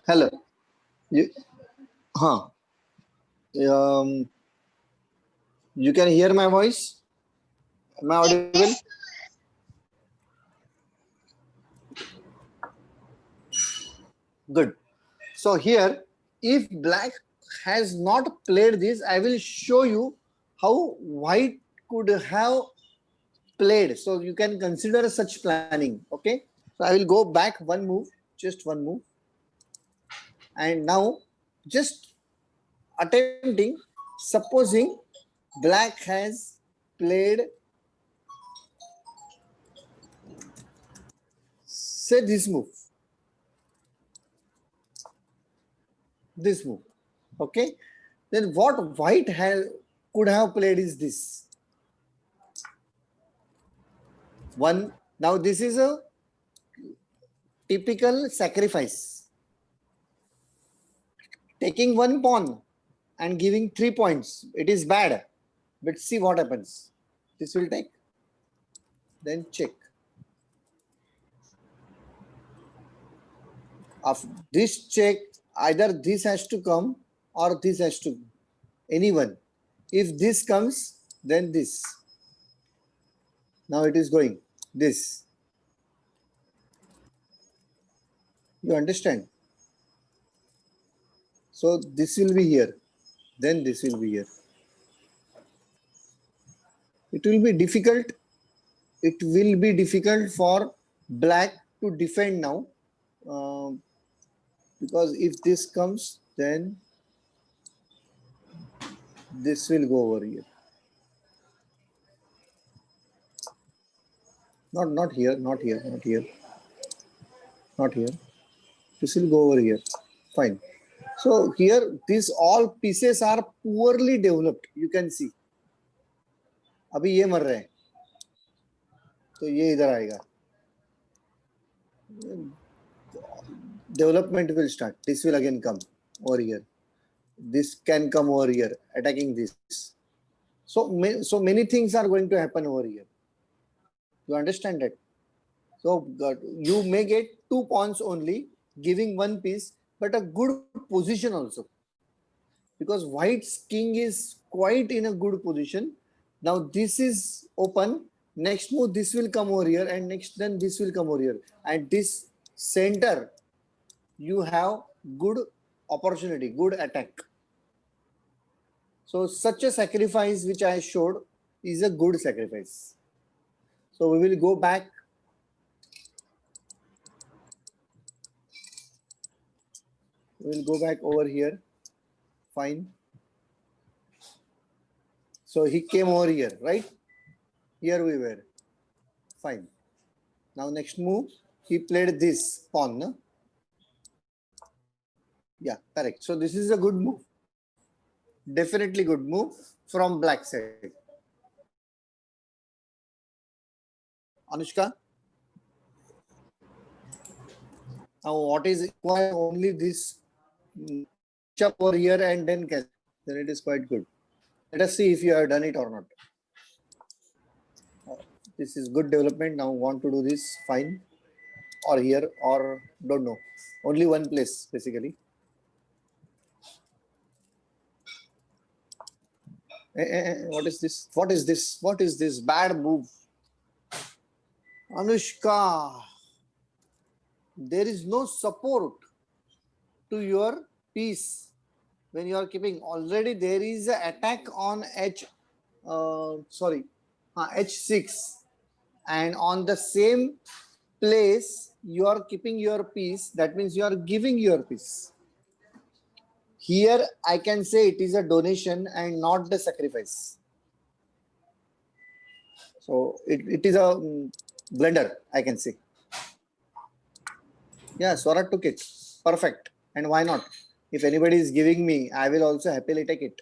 Hello. You, huh. Um, you can hear my voice? Am I audible? Good. So here, if black has not played this, I will show you how white could have played. So you can consider such planning. Okay. So I will go back one move, just one move. And now just attempting, supposing black has played, say this move. Okay. Then what white could have played is this. One, now this is a typical sacrifice. Taking one pawn and giving 3 points. It is bad. But see what happens. This will take. Then check. After this check, either this has to come or this has to. Anyone. If this comes, then this. Now it is going. This. You understand? So this will be here. Then this will be here. It will be difficult. It will be difficult for black to defend now. Because if this comes, then this will go over here. Not here, not here, not here, not here. This will go over here. Fine. So here, these all pieces are poorly developed. You can see. अभी ये मर रहे हैं, तो ये इधर आएगा. Development will start. This will again come over here. This can come over here, attacking this. So many things are going to happen over here. You understand that? So you may get 2 pawns only, giving one piece, but a good position also. Because white's king is quite in a good position. Now this is open. Next move, this will come over here, and next then this will come over here. And this center, you have good opportunity, good attack. So such a sacrifice which I showed is a good sacrifice. So we will go back. We will go back over here. Fine. So he came over here, right? Here we were. Fine. Now next move, he played this pawn. No? Yeah, correct. So this is a good move. Definitely good move from black side. Anushka? Now what is required? Only this chop over here and then catch. Then it is quite good. Let us see if you have done it or not. This is good development. Now want to do this, fine. Or here or don't know. Only one place basically. What is this? What is this? What is this bad move? Anushka, there is no support to your piece when you are keeping. Already there is an attack on H6, and on the same place you are keeping your piece. That means you are giving your piece. Here I can say it is a donation and not the sacrifice. So it is a blunder, I can say. Yeah, Swarat took it. Perfect. And why not? If anybody is giving me, I will also happily take it.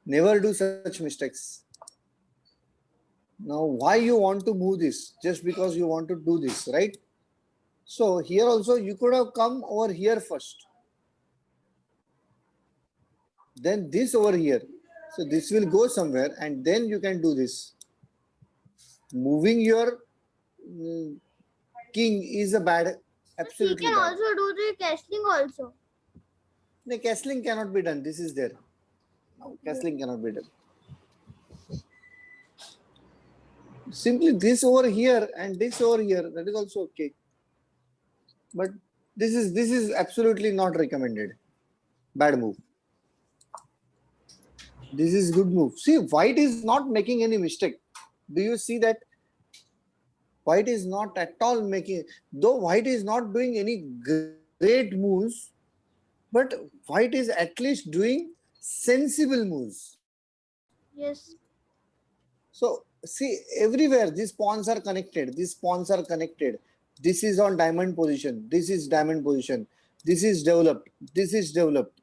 Never do such mistakes. Now, why you want to move this? Just because you want to do this, right? So here also you could have come over here first. Then this over here. So this will go somewhere and then you can do this. Moving your king is a bad He Absolutely can bad. also do the castling also. No, castling cannot be done. This is there. No, castling cannot be done. Simply this over here and this over here, that is also okay. But this is absolutely not recommended. Bad move. This is good move. See, white is not making any mistake. Do you see that? White is not at all making, though white is not doing any great moves, but white is at least doing sensible moves. Yes. So see, everywhere these pawns are connected. These pawns are connected. This is on diamond position. This is diamond position. This is developed. This is developed.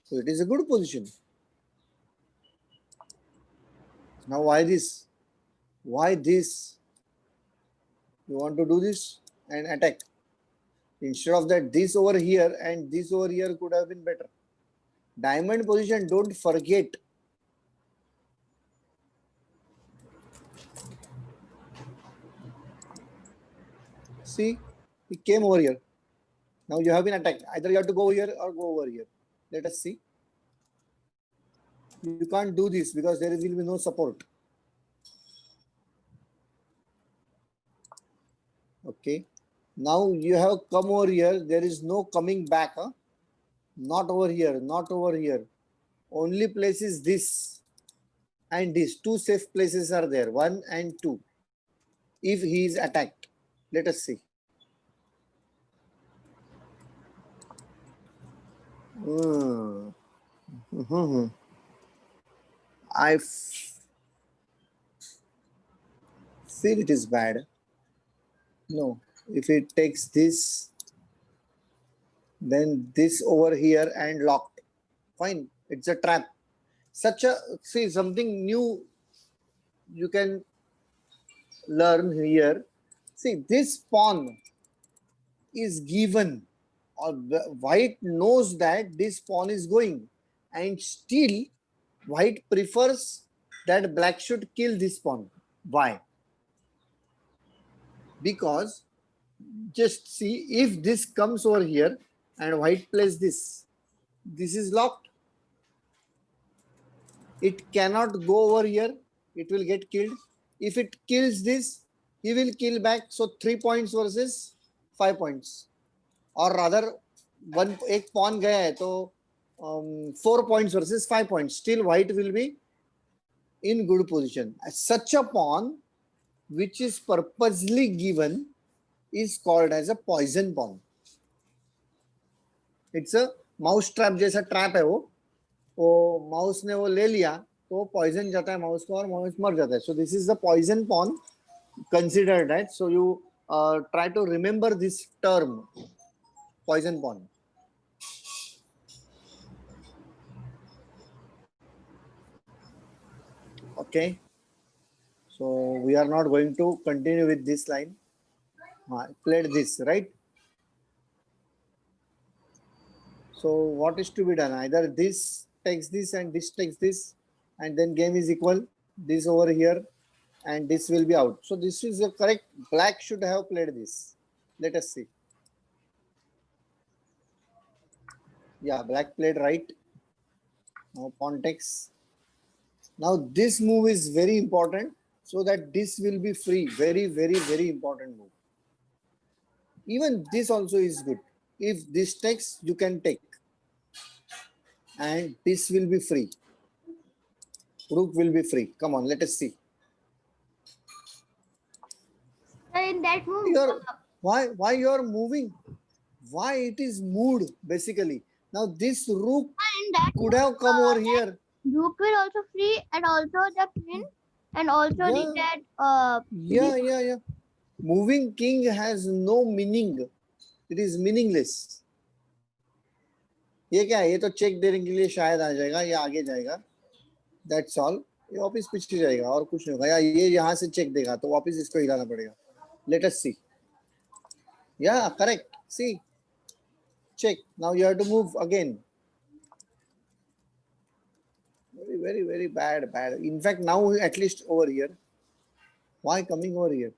So it is a good position. Now why this? Why this? You want to do this and attack. Instead of that, this over here and this over here could have been better. Diamond position, don't forget. See, he came over here. Now you have been attacked. Either you have to go here or go over here. Let us see. You can't do this because there will be no support. Okay. Now you have come over here. There is no coming back. Huh? Not over here. Not over here. Only place is this and this. Two safe places are there. 1 and 2. If he is attacked. Let us see. I feel it is bad. No, if it takes this, then this over here and locked. Fine, it's a trap. Such a, see, something new you can learn here. See, this pawn is given, or white knows that this pawn is going, and still white prefers that black should kill this pawn. Why? Because just see, if this comes over here and white plays this, this is locked. It cannot go over here. It will get killed. If it kills this, he will kill back. So 3 points versus 5 points. Or rather, one एक pawn गया है तो 4 points versus 5 points. Still white will be in good position. Such a pawn which is purposely given is called as a poison pawn. It's a mouse trap जैसा trap है वो mouse ने वो ले लिया तो पॉइजन जाता है माउस को और माउस मर जाता है. So this is the poison pawn. Consider that. So you try to remember this term, poison pawn. Okay. So we are not going to continue with this line. Played this, right? So what is to be done? Either this takes this and this takes this, and then game is equal. This over here, and this will be out. So this is the correct. Black should have played this. Let us see. Yeah, black played right. Now pawn takes. Now this move is very important so that this will be free. Very, very, very important move. Even this also is good. If this takes, you can take. And this will be free. Rook will be free. Come on, let us see. In that move, Why you are moving? Why it is moved basically? Now this rook could have come over here. rook will also free, and also the queen, and also the that Yeah. Moving king has no meaning. It is meaningless. ये क्या है? ये तो check देने के लिए शायद आ जाएगा या आगे जाएगा. That's all. ये वापस पीछे जाएगा और कुछ नहीं होगा. या ये यहाँ से चेक देगा तो वापस इसको हिलाना पड़ेगा. Let us see. Yeah, correct. See, check. Now you have to move again. Very, very bad. In fact, now at least over here. Why coming over here?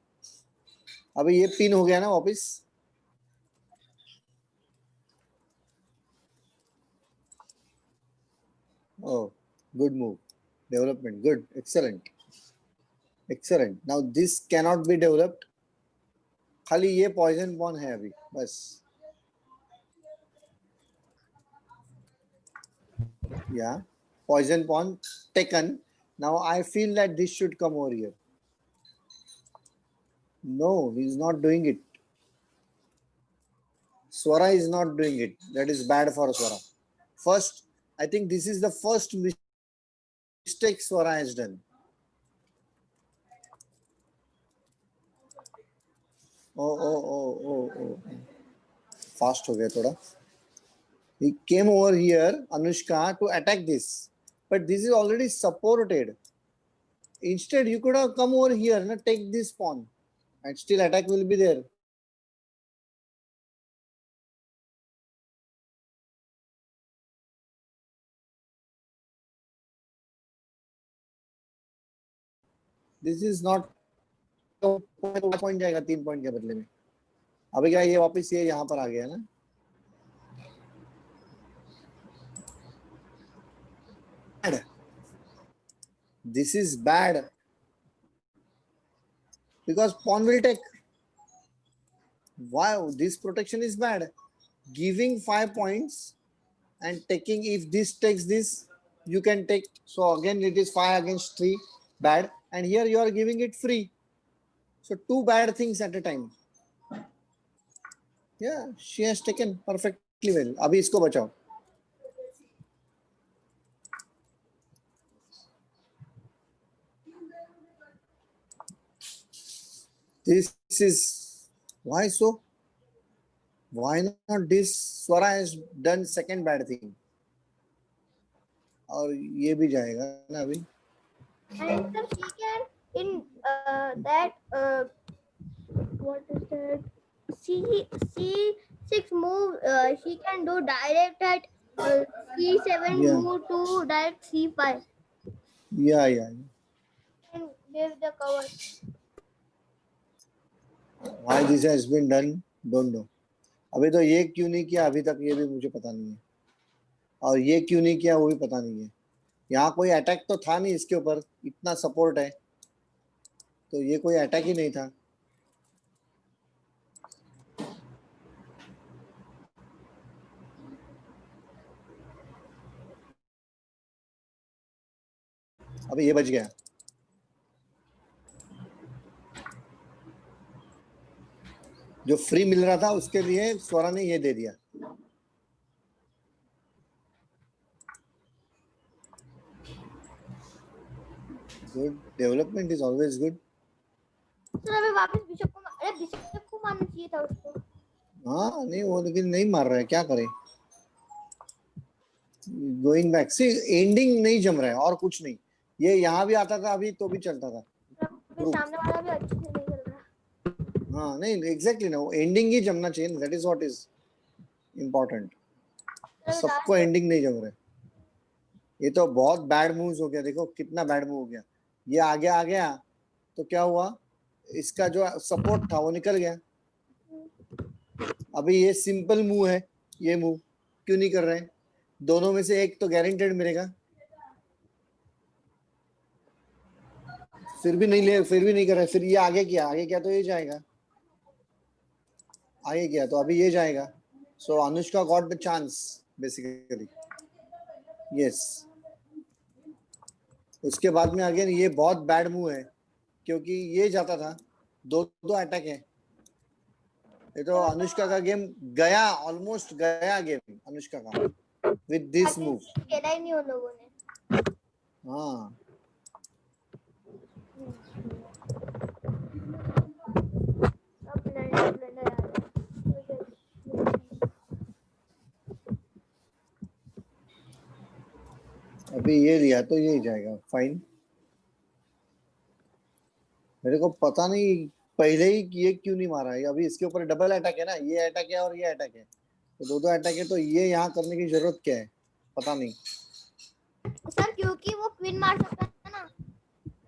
अभी ये पिन हो गया ना वापस. Oh, good move. Development. Good. Excellent. Excellent. Now this cannot be developed. खाली ये poison pawn है अभी बस. Yeah. Poison pawn taken. Now I feel that this should come over here. No, he's not doing it. Swara is not doing it. That is bad for Swara. First, I think this is the first mistake Swara has done. Oh. Fast हो गया थोड़ा. He came over here, Anushka, to attack this. But this is already supported. Instead, you could have come over here and take this pawn. And still attack will be there. This is not point जाएगा 3 point के बदले में. अभी क्या ये वापस ये यहाँ पर आ गया ना. Bad. This is bad. Because pawn will take. Wow, this protection is bad. Giving 5 points and taking, if this takes this, you can take. So again, it is 5 against 3, bad. And here you are giving it free. So 2 bad things at a time. Yeah, she has taken perfectly well. अभी इसको बचाओ. This is why so? Why not this? Swara has done second bad thing. और ये भी जाएगा ना अभी. And sir, she can in that what is that? C6 move. She can do direct at C7 Yeah. move to direct C5 Yeah. and give the cover. Why this has been done? Don't know. अभी तो ये क्यों नहीं किया अभी तक ये भी मुझे पता नहीं है. और ये क्यों नहीं किया वो भी पता नहीं है. यहाँ कोई अटैक तो था नहीं इसके ऊपर. इतना सपोर्ट है तो ये कोई अटैक ही नहीं था. अभी ये बच गया. जो फ्री मिल रहा था उसके लिए स्वरा ने ये दे दिया. Good. Development is always good. Sir अभी वापस बिशप को मारना चाहिए था उसको. हाँ नहीं वो लेकिन नहीं मार रहा है. क्या करे. Going back. सी एंडिंग नहीं जम रहा है और कुछ नहीं. ये यहाँ भी आता था अभी तो भी चलता था. सामने वाला भी अच्छे से नहीं कर रहा. हाँ नहीं एग्जैक्टली ना. एंडिंग ही जमना चाहिए. That is what is important. सबको एंडिंग नहीं जम रहा है. ये तो बहुत बैड मूव्स हो गया. देखो कितना बैड मूव हो गया. ये आगे आ गया तो क्या हुआ. इसका जो सपोर्ट था वो निकल गया. अभी ये सिंपल मूव है. ये मूव क्यों नहीं कर रहे हैं. दोनों में से एक तो गारंटेड मिलेगा. फिर भी नहीं कर रहा है. फिर ये आगे किया तो ये जाएगा. आगे किया तो अभी ये जाएगा. So Anushka got the chance basically. Yes. उसके बाद में अगेन ये बहुत बैड मूव है क्योंकि ये जाता था. दो अटैक है. ये तो अनुष्का का गेम गया. ऑलमोस्ट गया गेम अनुष्का का विद दिस मूव. खेला ही नहीं उन लोगों ने. हाँ अभी ये लिया तो ये जाएगा. फाइन. मेरे को पता नहीं पहले ही ये क्यों नहीं मारा है. अभी इसके ऊपर डबल अटैक है ना. ये अटैक है और ये अटैक है. तो दो अटैक है तो ये यहाँ करने की जरूरत क्या है पता नहीं. सर क्योंकि वो क्वीन मार सकता है ना.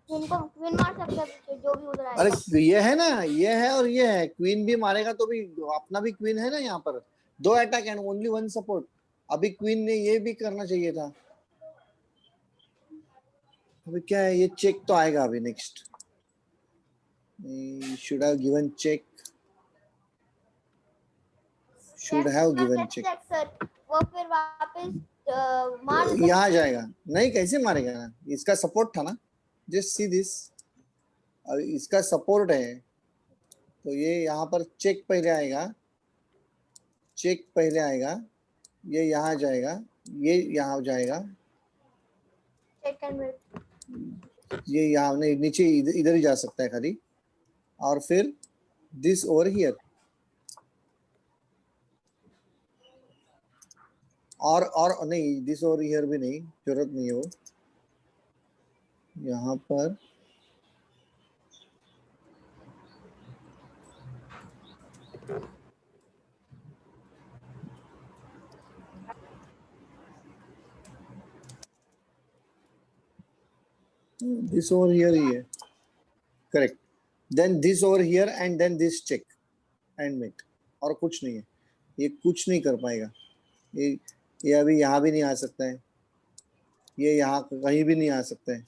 उनको क्वीन मार सकता है जो भी उधर आएगा. अरे ये है ना. ये है और ये है. क्वीन भी मारेगा तो भी अपना भी क्वीन है ना यहाँ पर. 2 अटैक एंड ओनली 1 सपोर्ट. अभी क्वीन ने ये भी करना चाहिए था. अभी क्या है, ये चेक तो आएगा अभी next. Should have given check. Should have given check. Sir वो फिर वापस मार देता यहाँ जाएगा नहीं, कैसे मारेगा ना, इसका सपोर्ट था ना. जस्ट सी दिस, अब इसका सपोर्ट है तो ये यहाँ पर चेक पहले आएगा, चेक पहले आएगा, ये यहाँ जाएगा, ये यहाँ जाएगा, सेकंड में ये यहाँ नहीं, नीचे इधर ही जा सकता है खाली, और फिर दिस ओवर हियर, और नहीं, दिस ओवर हियर भी नहीं, जरूरत नहीं है वो. यहाँ पर this over here ही है, correct. Then this over here and then this check and mate, और कुछ नहीं है. ये कुछ नहीं कर पाएगा. ये अभी यहाँ भी नहीं आ सकता है, ये यहाँ कहीं भी नहीं आ सकता है,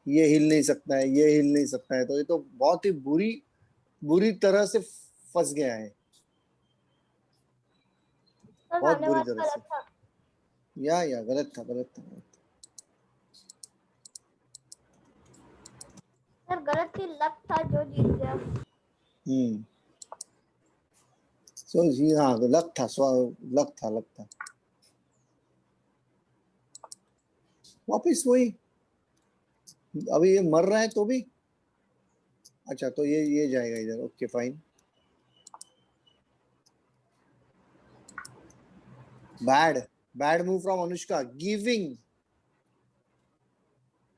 ये हिल नहीं सकता है, ये हिल नहीं सकता है. तो ये तो बहुत ही बुरी तरह से फंस गया है, सर बहुत सामने बुरी वाला तरह से. गलत था या गलत था, गलत था. सर गलत की लक था जो जीत गया सो जी हाँ, लक था, लक था. वापिस वही, अभी ये मर रहा है तो भी. अच्छा, तो ये जाएगा इधर. Okay fine. Bad move from Anushka, giving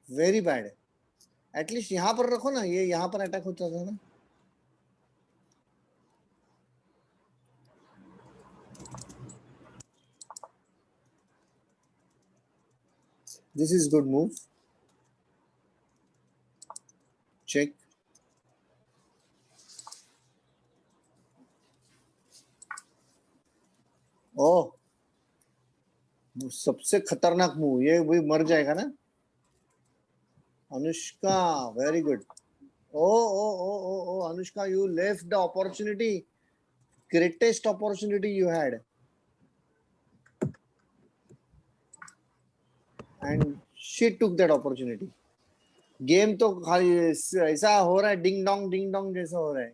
very bad. At least यहाँ पर रखो ना, ये यहाँ पर अटैक होता था ना. This is good move. Check. ओह, सबसे खतरनाक मूव, ये भी मर जाएगा ना. Anushka very good. Oh Anushka, you left the opportunity, greatest opportunity you had, and she took that opportunity. Game तो खाली ऐसा हो रहा है, डिंग डोंग जैसा हो रहा है,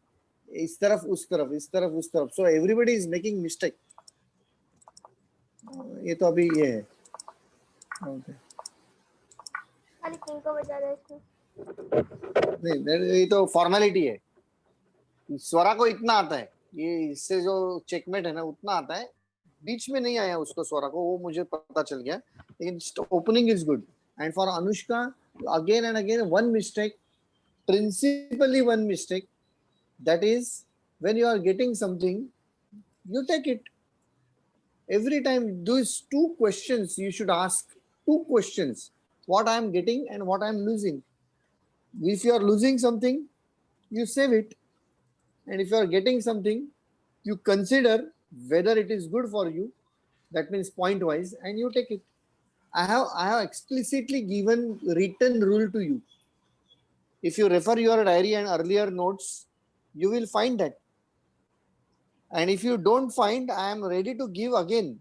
इस तरफ उस तरफ, इस तरफ उस तरफ. So everybody is making mistake. ये तो अभी ये है. ओके, खाली किंग को बचा रहे इसको नहीं, ये तो फॉर्मेलिटी है. स्वरा को इतना आता है, ये इससे जो चेकमेट है ना उतना आता है, बीच में नहीं आया उसको स्वरा को, वो मुझे पता चल गया. लेकिन opening is good. And for Anushka, again and again one mistake, principally one mistake, that is when you are getting something, you take it. Every time those two questions you should ask, two questions, what I am getting and what I am losing. If you are losing something, you save it, and if you are getting something, you consider whether it is good for you, that means point wise, and you take it. I have explicitly given written rule to you. If you refer your diary and earlier notes, you will find that. And if you don't find, I am ready to give again.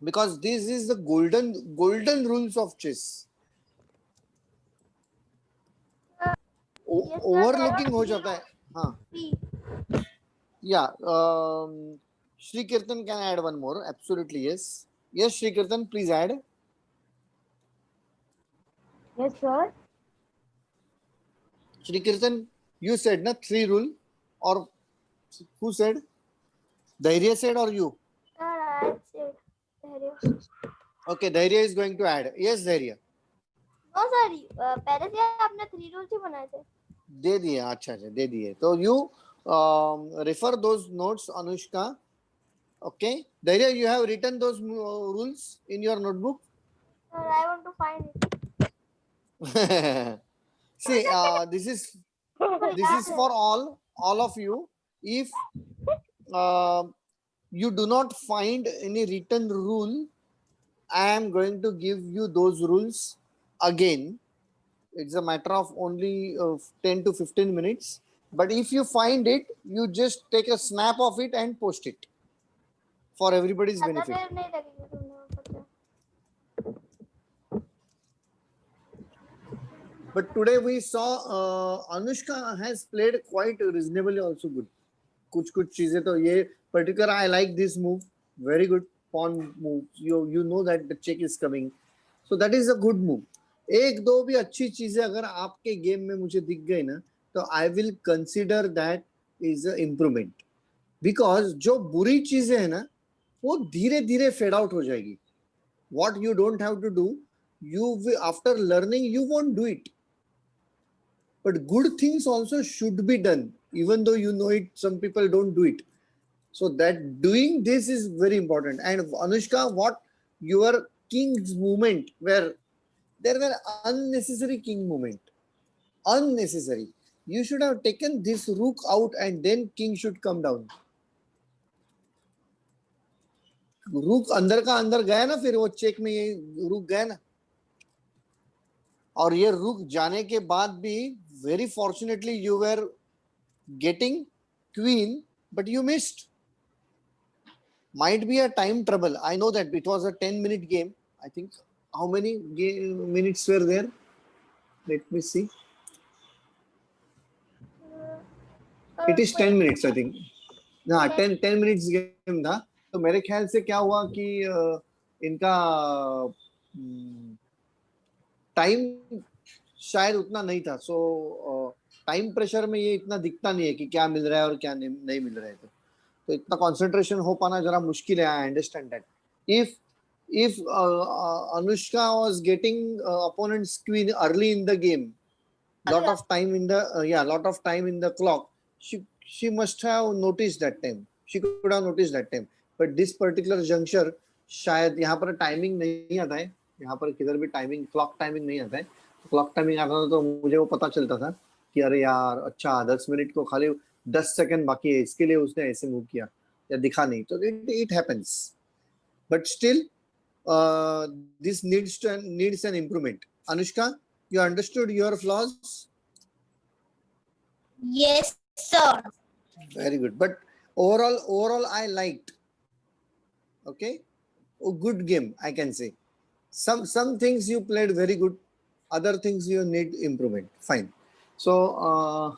Because this is the golden rules of chess. Overlooking हो जाता है. हाँ. Yeah. Shri Kirtan can add one more. Absolutely yes. Yes, Shri Kirtan, please add. Yes sir Shri Kirtan, you said na 3 rule, or who said? Dhairya said or you? Sir I said Okay, Dhairya is going to add. Yes, Dhairya. No sir पहले से आपने 3 rules ही बनाए थे दे दिए. अच्छा दे दिए. तो you refer those notes, Anushka. Okay, Dhairya, you have written those rules in your notebook. Sir I want to find it See, this is for all of you. If you do not find any written rule, I am going to give you those rules again. It's a matter of only 10 to 15 minutes. But if you find it, you just take a snap of it and post it for everybody's ज्यादा benefit. देर नहीं लगेगी तुमने पता। But today we saw Anushka has played quite reasonably also good. कुछ चीजें तो ये particular I like this move, very good pawn move. You know that the check is coming, so that is a good move. एक दो भी अच्छी चीजें अगर आपके गेम में मुझे दिख गई ना, तो I will consider that is a improvement. Because जो बुरी चीजें है ना, वो धीरे धीरे fade out हो जाएगी. What you don't have to do, after learning you won't do it. But good things also should be done, even though you know it, some people don't do it. So that doing this is very important. And Anushka, what your king's movement where there were unnecessary king movement, unnecessary. You should have taken this rook out and then king should come down. रूक अंदर का अंदर गया ना, फिर वो check में ये रुक गया ना, और ये रुक जाने के बाद भी very fortunately you were getting queen but you missed. Might be a time trouble. I know that it was a 10-minute game. I think how many minutes were there? Let me see. It is 10 minutes I think. हाँ 10 minutes game था. तो मेरे ख्याल से क्या हुआ कि इनका टाइम शायद उतना नहीं था. सो टाइम प्रेशर में ये इतना दिखता नहीं है कि क्या मिल रहा है और क्या नहीं मिल रहा है. तो इतना कंसंट्रेशन हो पाना जरा मुश्किल है. I understand that. if Anushka was getting opponent's queen early in the game, lot of time in the clock, she must have noticed that time. She could have noticed that time. But this particular juncture, शायद यहाँ पर timing नहीं आता है. यहाँ पर किधर भी टाइमिंग, क्लॉक टाइमिंग नहीं आता है. क्लॉक टाइमिंग आता था तो मुझे वो पता चलता था कि अरे यार अच्छा 10 मिनट को खाली 10 सेकंड बाकी है, इसके लिए उसने ऐसे मूव किया या दिखा नहीं. तो it happens. But still this needs an improvement. Anushka, you understood your flaws? Yes, sir. Very good. But overall I liked. Okay, a good game I can say. Some things you played very good, other things you need improvement. Fine. So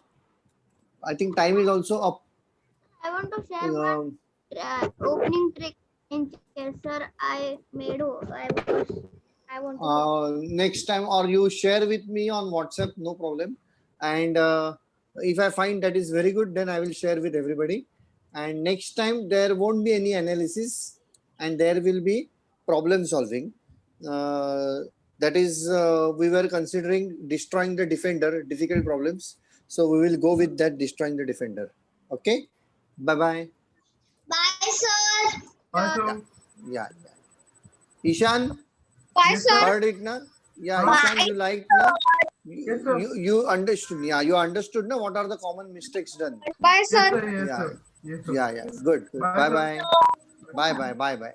I think time is also up. I want to share one opening trick in chess, sir. I want to next time, or you share with me on WhatsApp, no problem. And if I find that is very good, then I will share with everybody. And next time there won't be any analysis and there will be problem solving. That is, we were considering destroying the defender, difficult problems. So we will go with that, destroying the defender. Okay. Bye-bye. Bye, sir. Bye, sir. Yeah. Ishan, Bye, sir. heard it na? Yeah, Bye. Ishan, you liked na? Yes, sir. You understood. Yeah, you understood na? What are the common mistakes done? Bye, Yes, sir. sir. Yes, Yeah. sir. Yes, sir. Yeah. Good. Bye, Bye-bye. sir. Bye-bye. Bye-bye.